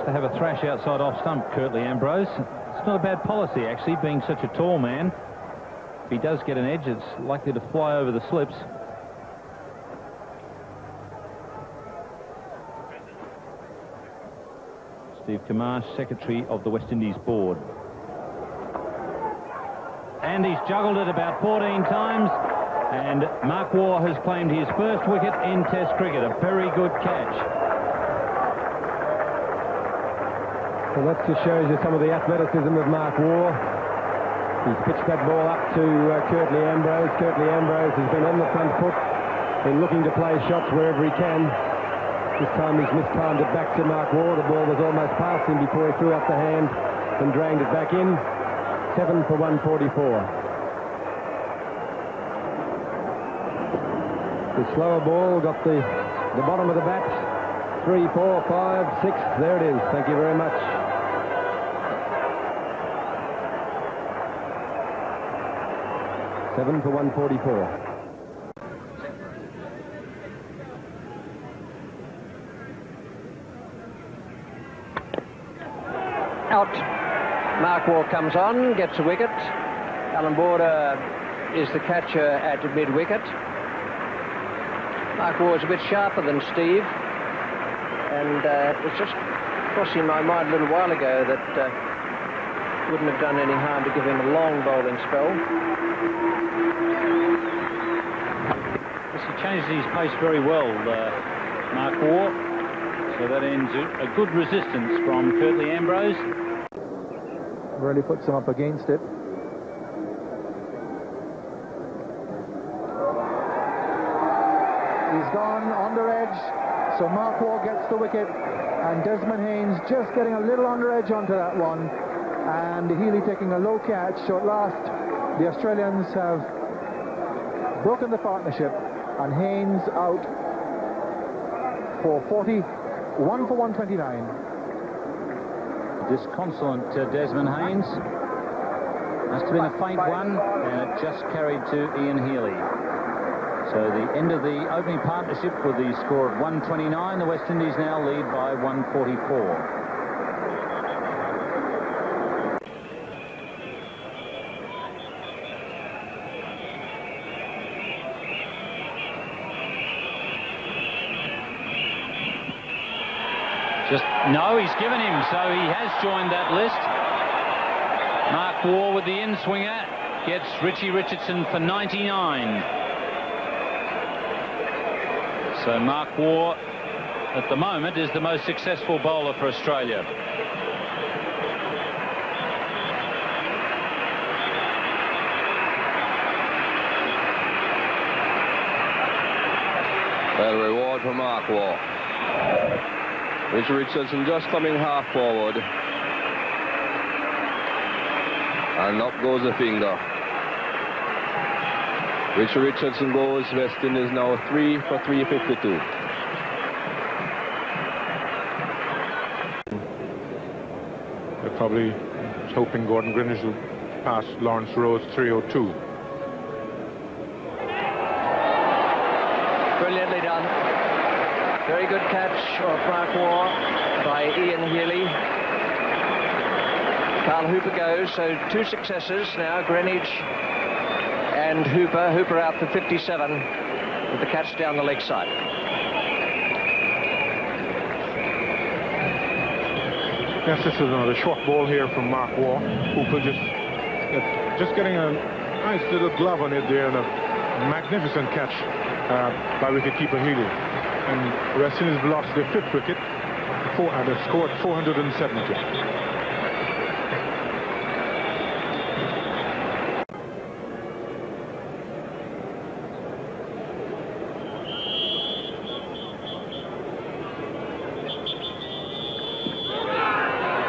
to have a thrash outside off stump, Curtly Ambrose. It's not a bad policy, actually, being such a tall man. If he does get an edge, it's likely to fly over the slips. Steve Kamash, Secretary of the West Indies Board. And he's juggled it about 14 times. And Mark Waugh has claimed his first wicket in Test cricket. A very good catch. Well, that just shows you some of the athleticism of Mark Waugh. He's pitched that ball up to Curtly Ambrose. Curtly Ambrose has been on the front foot in looking to play shots wherever he can. This time he's mistimed it back to Mark Waugh. The ball was almost past him before he threw up the hand and drained it back in. 7 for 144. The slower ball got the bottom of the bat. 3, 4, 5, 6. There it is. Thank you very much. Seven for 144. Out. Mark Waugh comes on, gets a wicket. Alan Border is the catcher at mid-wicket. Mark Waugh is a bit sharper than Steve, and it was just crossing my mind a little while ago that wouldn't have done any harm to give him a long bowling spell. Yes, he changed his pace very well, Mark Waugh. So that ends a good resistance from Curtly Ambrose. Really puts him up against it. He's gone under edge, so Mark Waugh gets the wicket, and Desmond Haynes just getting a little under edge onto that one, and Healy taking a low catch. So at last the Australians have broken the partnership, and Haynes out for 40, 1 for 129. Disconsolate Desmond Haynes. Must have been a faint one, and it just carried to Ian Healy. So the end of the opening partnership with the score of 129. The West Indies now lead by 144. No, he's given him, so he has joined that list. Mark Waugh with the in-swinger gets Richie Richardson for 99. So Mark Waugh, at the moment, is the most successful bowler for Australia. Well, reward for Mark Waugh. Richie Richardson just coming half forward. And up goes the finger. Richie Richardson goes. West Indies now 3 for 352. They're probably hoping Gordon Greenidge will pass Lawrence Rose 302. Brilliantly done. Very good catch of Mark Waugh by Ian Healy. Carl Hooper goes, so 2 successes now, Greenidge and Hooper. Hooper out for 57 with the catch down the leg side. Yes, this is another short ball here from Mark Waugh. Hooper just getting a nice little glove on it there, and a magnificent catch by wicketkeeper Healy. And West Indies lost their 5th wicket and have scored 470.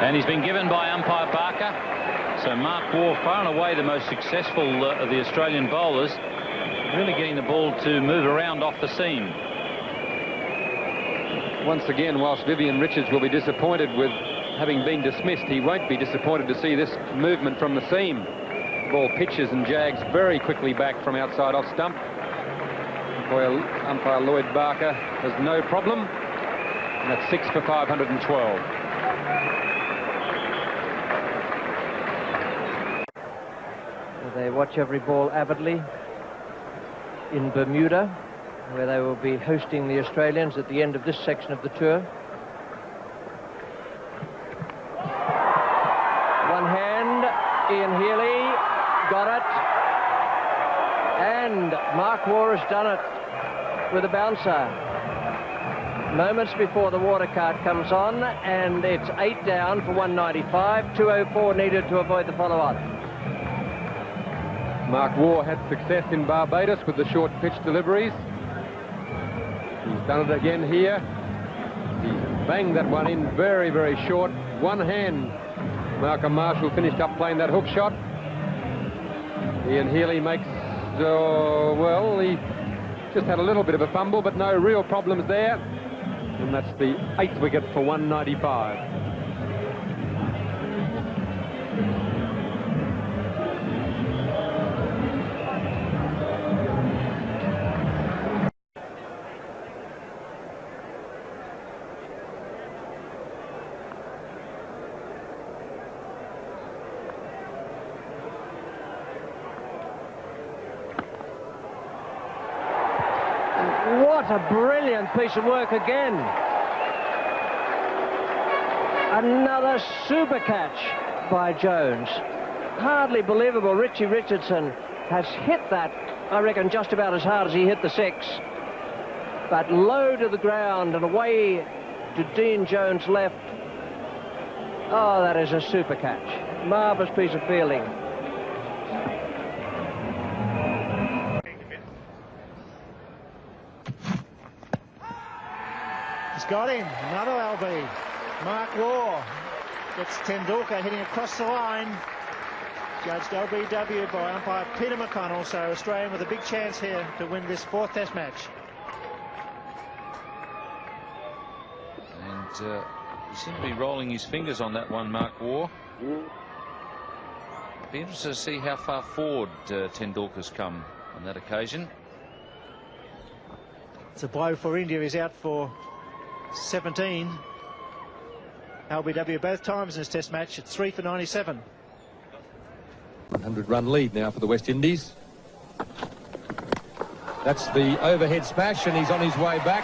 And he's been given by umpire Barker. So Mark Waugh, far and away the most successful of the Australian bowlers, really getting the ball to move around off the seam. Once again, whilst Vivian Richards will be disappointed with having been dismissed, he won't be disappointed to see this movement from the seam. The ball pitches and jags very quickly back from outside off stump. Umpire Lloyd Barker has no problem. And that's 6 for 512. They watch every ball avidly in Bermuda, where they will be hosting the Australians at the end of this section of the tour. One hand, Ian Healy got it, and Mark Waugh has done it with a bouncer. Moments before the water cart comes on, and it's 8 down for 195, 204 needed to avoid the follow-on. Mark Waugh had success in Barbados with the short pitch deliveries. He's done it again here. He's banged that one in very, very short. One hand. Malcolm Marshall finished up playing that hook shot. Ian Healy makes, well, he just had a little bit of a fumble, but no real problems there. And that's the 8th wicket for 195. What a brilliant piece of work again. Another super catch by Jones. Hardly believable. Richie Richardson has hit that, I reckon, just about as hard as he hit the 6. But low to the ground and away to Dean Jones' left. Oh, that is a super catch. Marvellous piece of fielding. He's got him. Another LB. Mark Waugh gets Tendulkar hitting across the line. Judged LBW by umpire Peter McConnell. So Australian with a big chance here to win this 4th Test match. And he seemed to be rolling his fingers on that one, Mark Waugh. Be interested to see how far forward Tendulkar's come on that occasion. It's a blow for India. He's out for 17. LBW both times in this Test match at 3 for 97. 100-run lead now for the West Indies. That's the overhead smash, and he's on his way back.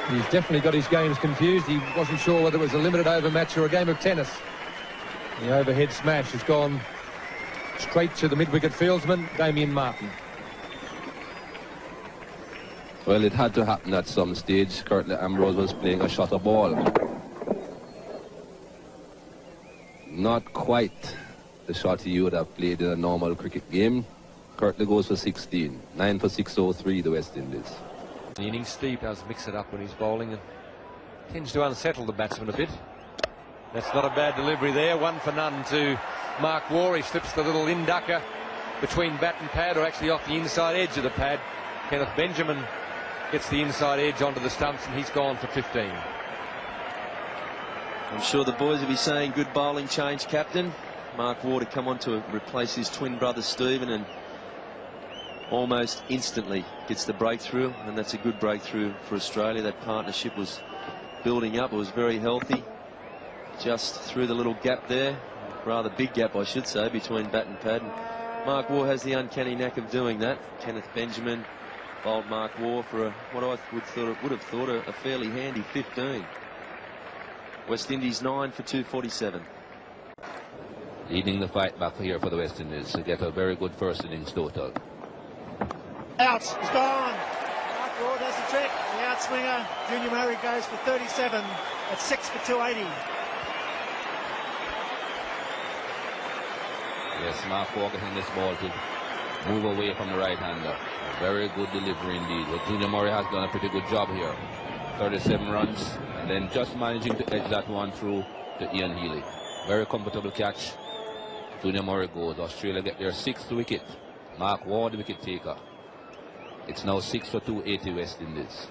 He's definitely got his games confused. He wasn't sure whether it was a limited over match or a game of tennis. The overhead smash has gone straight to the mid-wicket fieldsman, Damien Martin. Well, it had to happen at some stage. Curtly Ambrose was playing a shorter ball. Not quite the shot he would have played in a normal cricket game. Curtly goes for 16. 9 for 603, the West Indies. The innings, Steve does mix it up when he's bowling and tends to unsettle the batsman a bit. That's not a bad delivery there. 1 for none to Mark Waugh. He slips the little inducker between bat and pad, or actually off the inside edge of the pad. Kenneth Benjamin gets the inside edge onto the stumps, and he's gone for 15. I'm sure the boys will be saying good bowling change, captain. Mark Waugh to come on to replace his twin brother Stephen, and almost instantly gets the breakthrough, and that's a good breakthrough for Australia. That partnership was building up. It was very healthy. Just through the little gap there, rather big gap I should say, between bat and pad. And Mark Waugh has the uncanny knack of doing that. Kenneth Benjamin bowled Mark Waugh for what I would have thought a fairly handy 15. West Indies 9 for 247. Leading the fight back here for the West Indies to get a very good first innings total. Out. He's gone. Mark Waugh does the trick. The outswinger, Junior Murray, goes for 37 at 6 for 280. Yes, Mark Waugh getting this ball to move away from the right-hander. Very good delivery indeed. But Junior Murray has done a pretty good job here. 37 runs, and then just managing to edge that one through to Ian Healy. Very comfortable catch. Junior Murray goes. Australia get their 6th wicket. Mark Waugh, the wicket taker. It's now 6 for 280 West Indies.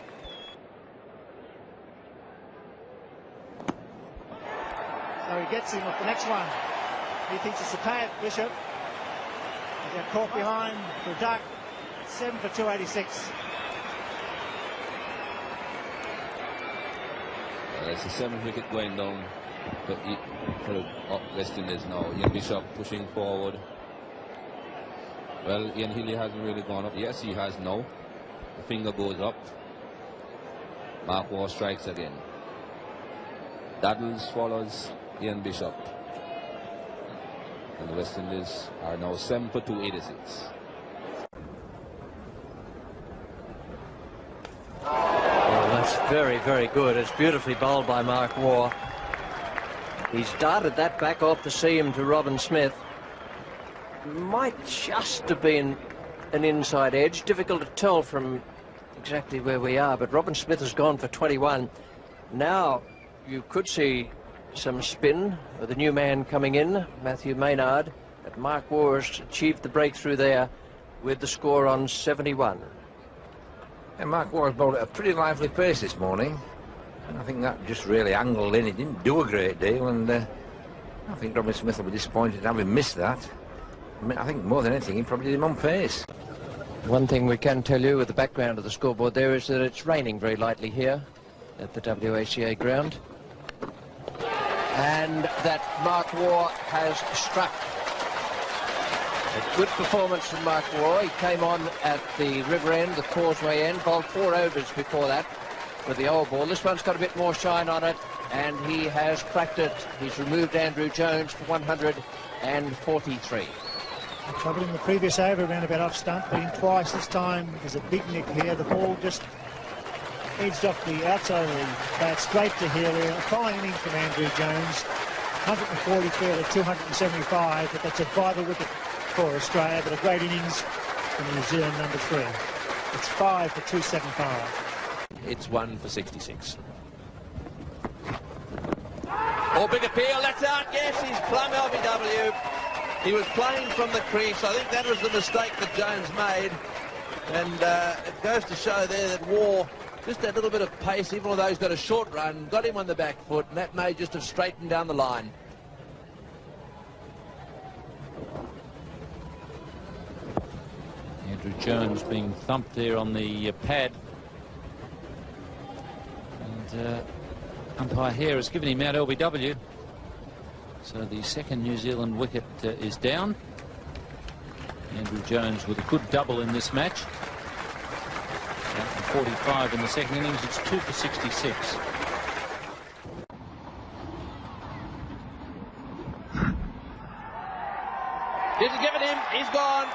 So he gets him with the next one. He thinks it's a pad, Bishop. He's got caught behind for a duck. 7 for 286. It's the 7th wicket going down for the West Indies now. Ian Bishop pushing forward. Well, Ian Healy hasn't really gone up. Yes, he has now. The finger goes up. Mark Waugh strikes again. Daddles follows Ian Bishop. And the West Indies are now 7 for 286. Well, that's very, very good. It's beautifully bowled by Mark Waugh. He's darted that back off the seam to Robin Smith. Might just have been an inside edge. Difficult to tell from exactly where we are, but Robin Smith has gone for 21. Now you could see some spin with a new man coming in, Matthew Maynard, but Mark Waugh has achieved the breakthrough there with the score on 71. And Mark Waugh bowled at a pretty lively pace this morning, and I think that just really angled in. He didn't do a great deal, and I think Robin Smith will be disappointed having missed that. I mean, I think more than anything, he probably did him on pace. One thing we can tell you with the background of the scoreboard there is that it's raining very lightly here at the WACA ground, and that Mark Waugh has struck. A good performance from Mark Waugh. He came on at the river end, the causeway end, bowled 4 overs before that with the old ball. This one's got a bit more shine on it, and he has cracked it. He's removed Andrew Jones for 143. Trouble in the previous over, around about off stump, but in twice this time. There's a big nick here. The ball just edged off the outside of the bat straight to Healy. A fine inning from Andrew Jones. 143 to 275, but that's a vital wicket for Australia, but a great innings from New Zealand number 3. It's 5 for 275. It's 1 for 66. Oh, big appeal, that's out. Yes, he's plumb LBW. He was playing from the crease. I think that was the mistake that Jones made. And it goes to show there that Waugh, just that little bit of pace, even although he's got a short run, got him on the back foot, and that may just have straightened down the line. Andrew Jones being thumped there on the pad. And umpire Hare has given him out LBW. So the second New Zealand wicket is down. Andrew Jones with a good double in this match. Out for 45 in the second innings. It's 2 for 66. Didn't give it him. He's gone.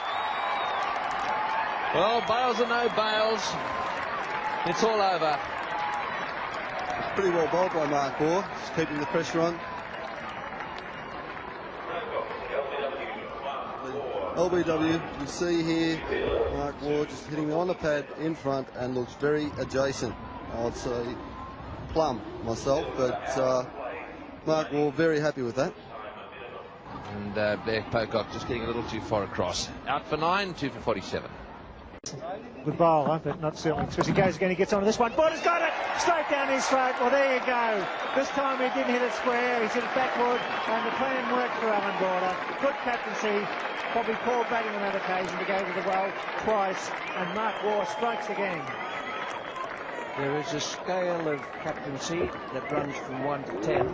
Well, bails or no bails, it's all over. It's pretty well bowled by Mark Waugh, just keeping the pressure on. LBW, you see here, Mark Waugh just hitting on the pad in front and looks very adjacent. I'd say plumb myself, but Mark Waugh very happy with that. And Blair Pocock just getting a little too far across. Out for 9, 2 for 47. Good bowler, but not certainly. As he goes again, he gets onto this one. Border's got it! Straight down his throat. Well, there you go. This time he didn't hit it square. He's hit it backward, and the plan worked for Alan Border. Good captaincy. Probably called batting on that occasion to go to the well twice, and Mark Waugh strikes again. There is a scale of captaincy that runs from 1 to 10.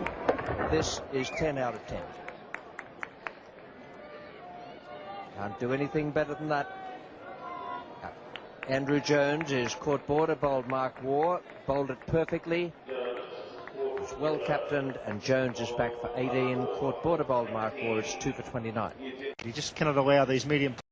This is 10 out of 10. Can't do anything better than that. Andrew Jones is caught border, bowled Mark Waugh, bowled it perfectly. Was well captained, and Jones is back for 18. Caught border, bowled Mark Waugh. It's 2 for 29. You just cannot allow these medium